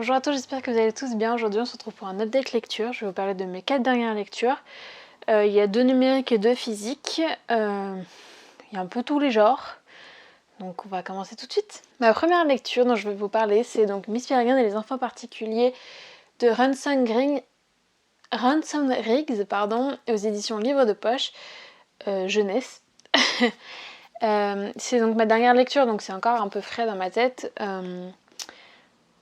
Bonjour à tous, j'espère que vous allez tous bien. Aujourd'hui on se retrouve pour un update lecture. Je vais vous parler de mes 4 dernières lectures. Il y a 2 numériques et 2 physiques. Il y a un peu tous les genres. Donc on va commencer tout de suite. Ma première lecture dont je vais vous parler, c'est donc Miss Peregrine et les enfants particuliers de Ransom Riggs, aux éditions Livre de Poche, jeunesse. C'est donc ma dernière lecture, donc c'est encore un peu frais dans ma tête.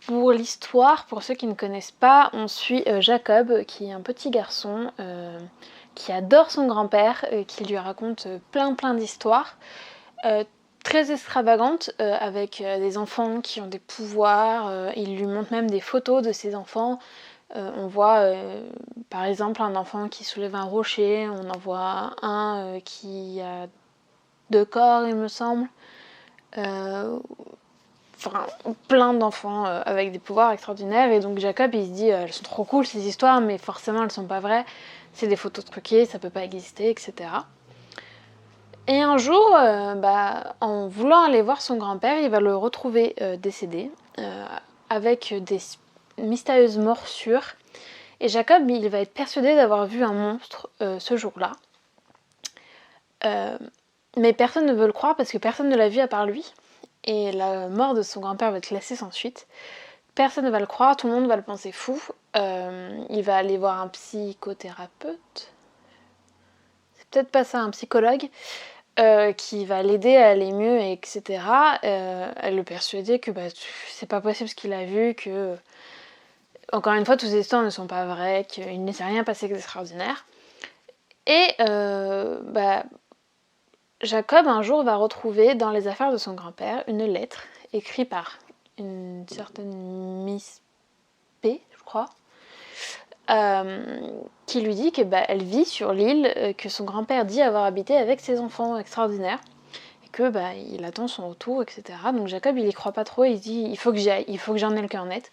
Pour l'histoire, pour ceux qui ne connaissent pas, on suit Jacob, qui est un petit garçon qui adore son grand-père, qui lui raconte plein d'histoires très extravagantes, avec des enfants qui ont des pouvoirs. Il lui montre même des photos de ses enfants. On voit par exemple un enfant qui soulève un rocher, on en voit un qui a 2 corps, il me semble. Enfin, plein d'enfants avec des pouvoirs extraordinaires, et donc Jacob il se dit elles sont trop cool ces histoires, mais forcément elles sont pas vraies, c'est des photos truquées, ça peut pas exister, etc. Et un jour, en voulant aller voir son grand-père, il va le retrouver décédé, avec des mystérieuses morsures, et Jacob il va être persuadé d'avoir vu un monstre ce jour-là. Mais personne ne veut le croire parce que personne ne l'a vu à part lui. Et la mort de son grand-père va être classée sans suite. Personne ne va le croire, tout le monde va le penser fou. Il va aller voir un psychothérapeute. C'est peut-être pas ça, un psychologue, qui va l'aider à aller mieux, etc. Elle le persuader que c'est pas possible ce qu'il a vu, que encore une fois toutes ces histoires ne sont pas vraies, qu'il ne s'est rien passé d'extraordinaire. Et Jacob un jour va retrouver dans les affaires de son grand-père une lettre écrite par une certaine Miss P, je crois, qui lui dit que elle vit sur l'île que son grand-père dit avoir habité avec ses enfants extraordinaires, et que il attend son retour, etc. Donc Jacob il y croit pas trop, il se dit il faut que j'y aille, il faut que j'en ai le cœur net.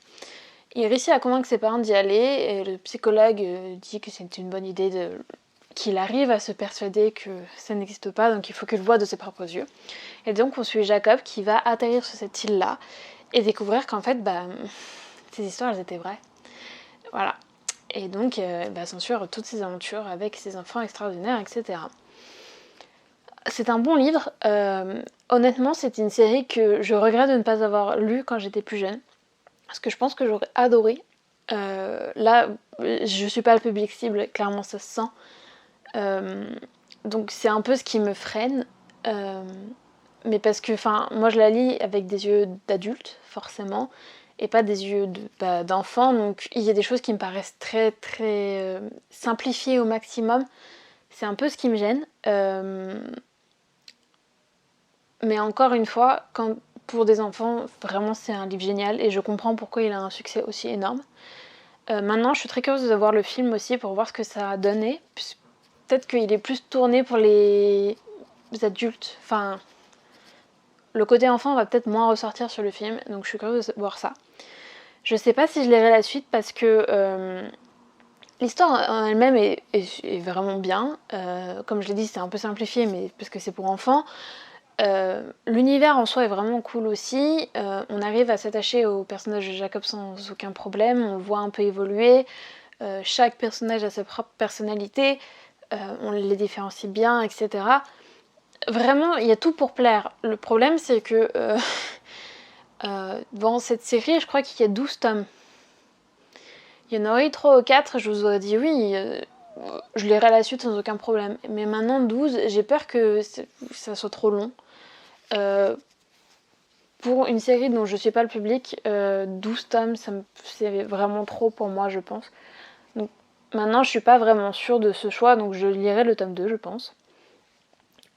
Il réussit à convaincre ses parents d'y aller, et le psychologue dit que c'est une bonne idée qu'il arrive à se persuader que ça n'existe pas, donc il faut qu'il le voie de ses propres yeux. Et donc on suit Jacob qui va atterrir sur cette île-là et découvrir qu'en fait, ces histoires, elles étaient vraies. Voilà. Et donc, s'ensuivent toutes ces aventures avec ses enfants extraordinaires, etc. C'est un bon livre. Honnêtement, c'est une série que je regrette de ne pas avoir lue quand j'étais plus jeune, parce que je pense que j'aurais adoré. Là, je suis pas le public cible, clairement ça se sent. Donc c'est un peu ce qui me freine, mais parce que moi je la lis avec des yeux d'adulte forcément, et pas des yeux d'enfant, donc il y a des choses qui me paraissent très simplifiées au maximum. C'est un peu ce qui me gêne, mais encore une fois, pour des enfants, vraiment c'est un livre génial, et je comprends pourquoi il a un succès aussi énorme. Maintenant je suis très curieuse de voir le film aussi pour voir ce que ça a donné. Peut-être qu'il est plus tourné pour les adultes. Enfin, le côté enfant va peut-être moins ressortir sur le film, donc je suis curieuse de voir ça. Je sais pas si je lirai la suite parce que l'histoire en elle-même est vraiment bien. Comme je l'ai dit, c'est un peu simplifié, mais parce que c'est pour enfants. L'univers en soi est vraiment cool aussi. On arrive à s'attacher au personnage de Jacob sans aucun problème. On le voit un peu évoluer. Chaque personnage a sa propre personnalité. On les différencie bien, etc. Vraiment, il y a tout pour plaire. Le problème, c'est que dans cette série, je crois qu'il y a 12 tomes. Il y en aurait eu 3 ou 4, je vous aurais dit oui, je lirai la suite sans aucun problème. Mais maintenant, 12, j'ai peur que ça soit trop long. Pour une série dont je suis pas le public, 12 tomes, c'est vraiment trop pour moi, je pense. Donc maintenant, je suis pas vraiment sûre de ce choix, donc je lirai le tome 2, je pense.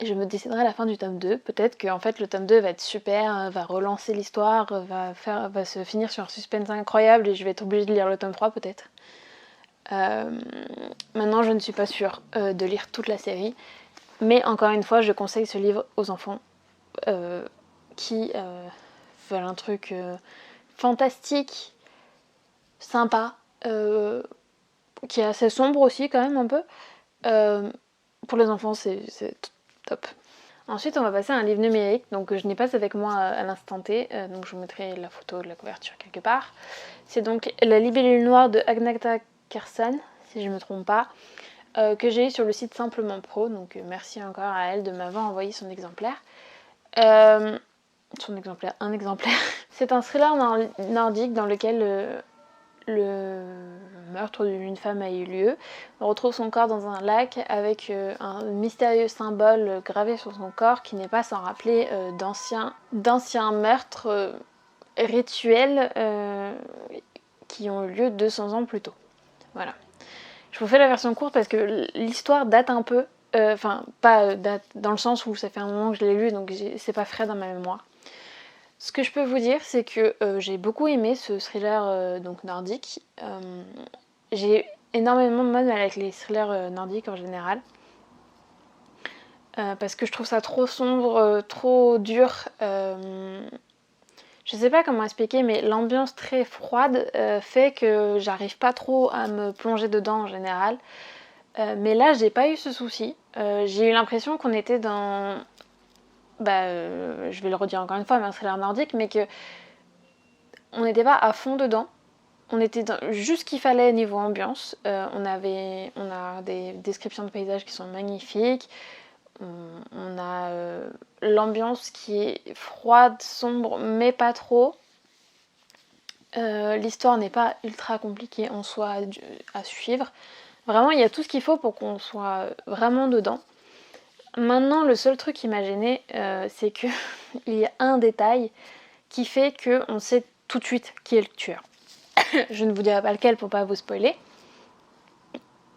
Et je me déciderai à la fin du tome 2. Peut-être que en fait, le tome 2 va être super, va relancer l'histoire, va se finir sur un suspense incroyable, et je vais être obligée de lire le tome 3 peut-être. Maintenant, je ne suis pas sûre de lire toute la série. Mais encore une fois, je conseille ce livre aux enfants qui veulent un truc fantastique, sympa, qui est assez sombre aussi quand même un peu. Pour les enfants, c'est top. Ensuite, on va passer à un livre numérique, donc je n'ai pas avec moi à l'instant T, donc je vous mettrai la photo de la couverture quelque part. C'est donc La Libellule Noire de Agnetha Kersan, si je ne me trompe pas, que j'ai eu sur le site Simplement Pro, donc merci encore à elle de m'avoir envoyé son exemplaire. Un exemplaire. C'est un thriller nordique dans lequel le meurtre d'une femme a eu lieu. On retrouve son corps dans un lac avec un mystérieux symbole gravé sur son corps qui n'est pas sans rappeler d'anciens meurtres rituels qui ont eu lieu 200 ans plus tôt. Voilà. Je vous fais la version courte parce que l'histoire date un peu, pas date dans le sens où ça fait un moment que je l'ai lu, donc c'est pas frais dans ma mémoire. Ce que je peux vous dire, c'est que j'ai beaucoup aimé ce thriller donc nordique. J'ai énormément de mal avec les thrillers nordiques en général. Parce que je trouve ça trop sombre, trop dur. Je sais pas comment expliquer, mais l'ambiance très froide fait que j'arrive pas trop à me plonger dedans en général. Mais là, j'ai pas eu ce souci. J'ai eu l'impression qu'on était dans... je vais le redire encore une fois, mais un thriller nordique, mais que on n'était pas à fond dedans. On était dans juste ce qu'il fallait niveau ambiance. On a des descriptions de paysages qui sont magnifiques. On a l'ambiance qui est froide, sombre, mais pas trop. L'histoire n'est pas ultra compliquée en soi à suivre. Vraiment, il y a tout ce qu'il faut pour qu'on soit vraiment dedans. Maintenant, le seul truc qui m'a gênée, c'est qu'il y a un détail qui fait qu'on sait tout de suite qui est le tueur. Je ne vous dirai pas lequel pour pas vous spoiler.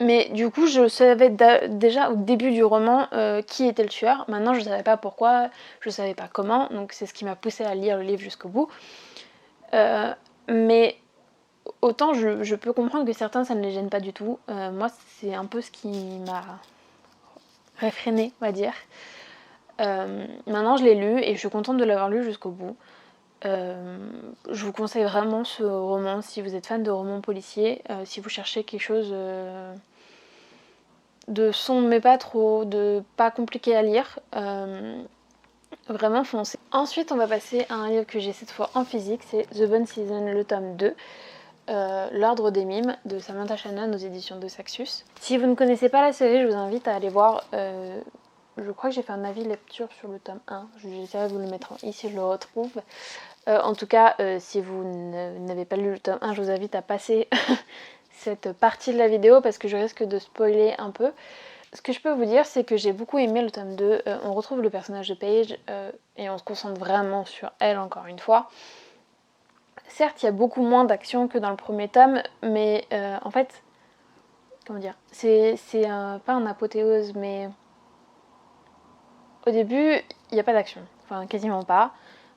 Mais du coup, je savais déjà au début du roman qui était le tueur. Maintenant, je ne savais pas pourquoi, je ne savais pas comment. Donc c'est ce qui m'a poussée à lire le livre jusqu'au bout. Mais autant je peux comprendre que certains, ça ne les gêne pas du tout. Moi, c'est un peu ce qui m'a réfrénée, on va dire. Maintenant, je l'ai lu et je suis contente de l'avoir lu jusqu'au bout. Je vous conseille vraiment ce roman si vous êtes fan de romans policiers, si vous cherchez quelque chose de sombre mais pas trop, de pas compliqué à lire, vraiment foncez. Ensuite on va passer à un livre que j'ai cette fois en physique, c'est The Bone Season, le tome 2, L'Ordre des Mimes de Samantha Shannon aux éditions de Saxus. Si vous ne connaissez pas la série, je vous invite à aller voir, je crois que j'ai fait un avis lecture sur le tome 1, j'essaierai de vous le mettre ici, je le retrouve. En tout cas, si vous n'avez pas lu le tome 1, je vous invite à passer cette partie de la vidéo parce que je risque de spoiler un peu. Ce que je peux vous dire, c'est que j'ai beaucoup aimé le tome 2. On retrouve le personnage de Paige et on se concentre vraiment sur elle encore une fois. Certes, il y a beaucoup moins d'action que dans le premier tome, mais en fait, comment dire, c'est pas un apothéose, mais au début, il n'y a pas d'action. Enfin, quasiment pas.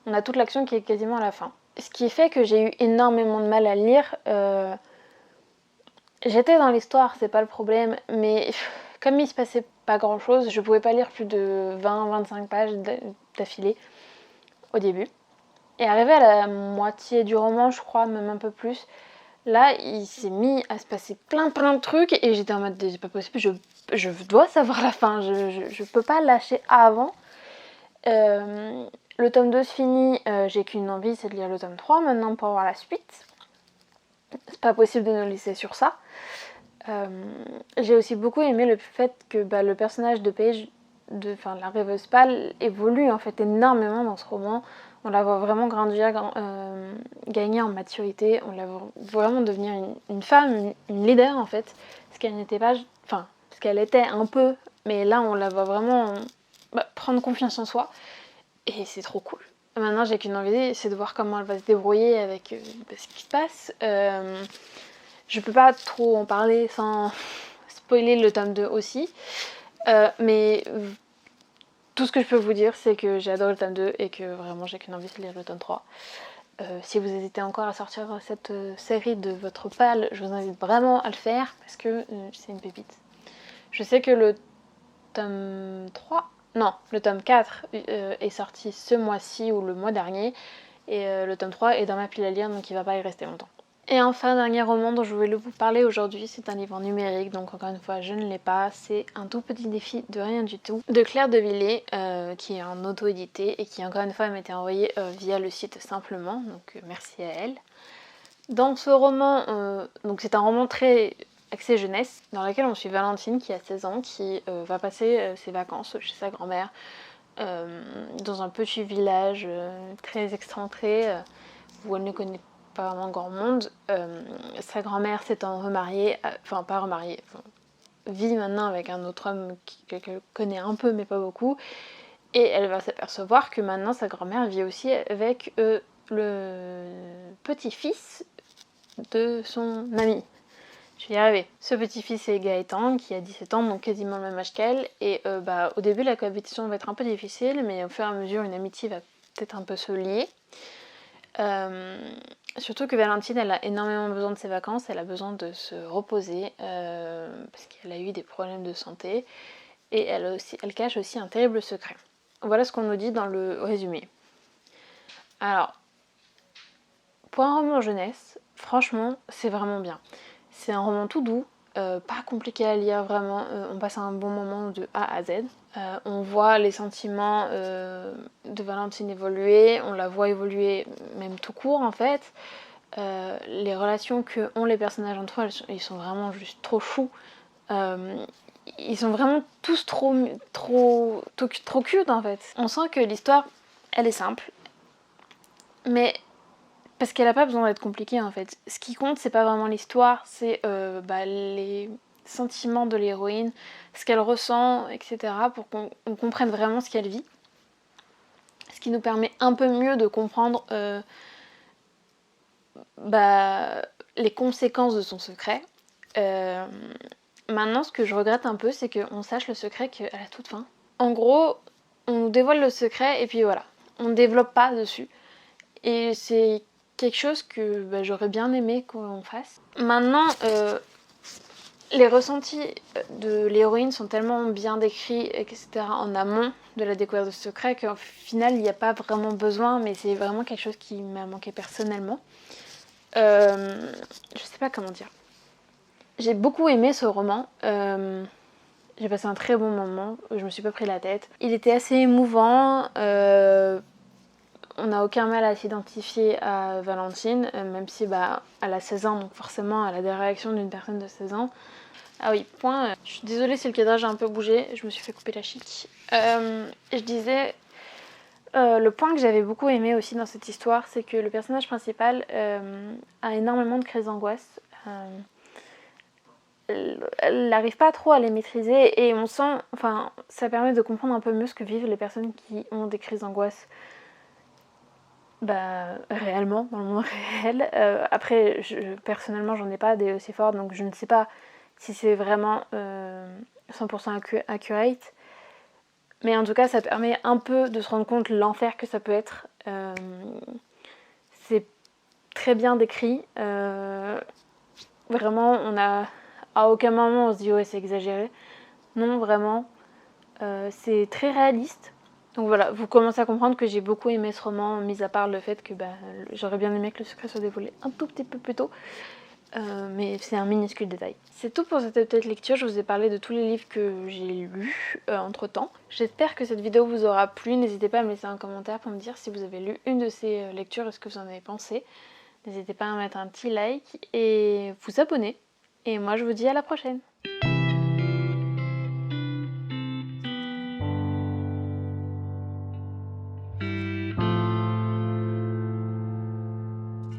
On a toute l'action qui est quasiment à la fin. Ce qui fait que j'ai eu énormément de mal à lire. J'étais dans l'histoire, c'est pas le problème, mais comme il se passait pas grand chose, je pouvais pas lire plus de 20-25 pages d'affilée au début. Et arrivé à la moitié du roman, je crois, même un peu plus, là il s'est mis à se passer plein de trucs et j'étais en mode c'est pas possible, je dois savoir la fin, je peux pas lâcher avant. Le tome 2 se finit, j'ai qu'une envie, c'est de lire le tome 3 maintenant pour avoir la suite. C'est pas possible de nous laisser sur ça. J'ai aussi beaucoup aimé le fait que le personnage de Paige, la rêveuse pâle, évolue en fait énormément dans ce roman. On la voit vraiment grandir, gagner en maturité, on la voit vraiment devenir une femme, une leader en fait, ce qu'elle n'était pas, enfin ce qu'elle était un peu, mais là on la voit vraiment prendre confiance en soi et c'est trop cool. Maintenant j'ai qu'une envie, c'est de voir comment elle va se débrouiller avec ce qui se passe. Je peux pas trop en parler sans spoiler le tome 2 aussi, mais tout ce que je peux vous dire, c'est que j'ai adoré le tome 2 et que vraiment j'ai qu'une envie de lire le tome 3. Si vous hésitez encore à sortir cette série de votre palle, je vous invite vraiment à le faire parce que c'est une pépite. Je sais que le tome 3, non, le tome 4 est sorti ce mois-ci ou le mois dernier et le tome 3 est dans ma pile à lire donc il va pas y rester longtemps. Et enfin, dernier roman dont je voulais vous parler aujourd'hui, c'est un livre en numérique, donc encore une fois je ne l'ai pas, c'est Un tout petit défi de rien du tout, de Claire Devilliers, qui est en auto-édité et qui encore une fois m'a été envoyé via le site Simplement, donc merci à elle. Dans ce roman, donc c'est un roman très axé jeunesse, dans lequel on suit Valentine qui a 16 ans, qui va passer ses vacances chez sa grand-mère, dans un petit village très excentré, où elle ne connaît pas vraiment grand monde. Sa grand-mère s'étant remariée, enfin pas remariée, vit maintenant avec un autre homme qu'elle connaît un peu mais pas beaucoup, et elle va s'apercevoir que maintenant sa grand-mère vit aussi avec le petit-fils de son amie. Je vais y arriver. Ce petit-fils est Gaëtan, qui a 17 ans, donc quasiment le même âge qu'elle, et au début la cohabitation va être un peu difficile, mais au fur et à mesure une amitié va peut-être un peu se lier. Surtout que Valentine, elle a énormément besoin de ses vacances, elle a besoin de se reposer, parce qu'elle a eu des problèmes de santé, et elle cache aussi un terrible secret. Voilà ce qu'on nous dit dans le résumé. Alors, pour un roman jeunesse, franchement, c'est vraiment bien. C'est un roman tout doux, pas compliqué à lire vraiment, on passe un bon moment de A à Z. On voit les sentiments de Valentine évoluer, on la voit évoluer même tout court en fait. Les relations que ont les personnages entre eux, ils sont vraiment juste trop choux. Ils sont vraiment tous trop cute en fait. On sent que l'histoire, elle est simple, mais parce qu'elle a pas besoin d'être compliquée en fait. Ce qui compte, c'est pas vraiment l'histoire, c'est les sentiments de l'héroïne, ce qu'elle ressent, etc. pour qu'on comprenne vraiment ce qu'elle vit. Ce qui nous permet un peu mieux de comprendre les conséquences de son secret. Maintenant, ce que je regrette un peu, c'est qu'on sache le secret qu'à la toute fin. En gros, on nous dévoile le secret et puis voilà. On ne développe pas dessus. Et c'est quelque chose que j'aurais bien aimé qu'on fasse. Maintenant, les ressentis de l'héroïne sont tellement bien décrits, etc. en amont de la découverte de ce secret qu'au final, il n'y a pas vraiment besoin, mais c'est vraiment quelque chose qui m'a manqué personnellement. Je sais pas comment dire. J'ai beaucoup aimé ce roman. J'ai passé un très bon moment, je me suis pas pris la tête. Il était assez émouvant. On n'a aucun mal à s'identifier à Valentine, même si elle a 16 ans, donc forcément elle a des réactions d'une personne de 16 ans. Ah oui, point. Je suis désolée si le cadrage a un peu bougé, je me suis fait couper la chic. Je disais, le point que j'avais beaucoup aimé aussi dans cette histoire, c'est que le personnage principal a énormément de crises d'angoisse. Elle n'arrive pas trop à les maîtriser et on sent, enfin, ça permet de comprendre un peu mieux ce que vivent les personnes qui ont des crises d'angoisse. Réellement, dans le monde réel. Après, personnellement, j'en ai pas des aussi fortes, donc je ne sais pas si c'est vraiment 100% accurate. Mais en tout cas, ça permet un peu de se rendre compte l'enfer que ça peut être. C'est très bien décrit. Vraiment, on a... À aucun moment on se dit ouais c'est exagéré. Non, vraiment. C'est très réaliste. Donc voilà, vous commencez à comprendre que j'ai beaucoup aimé ce roman, mis à part le fait que j'aurais bien aimé que le secret soit dévoilé un tout petit peu plus tôt. Mais c'est un minuscule détail. C'est tout pour cette petite lecture, je vous ai parlé de tous les livres que j'ai lus entre temps. J'espère que cette vidéo vous aura plu, n'hésitez pas à me laisser un commentaire pour me dire si vous avez lu une de ces lectures et ce que vous en avez pensé. N'hésitez pas à mettre un petit like et vous abonner. Et moi je vous dis à la prochaine.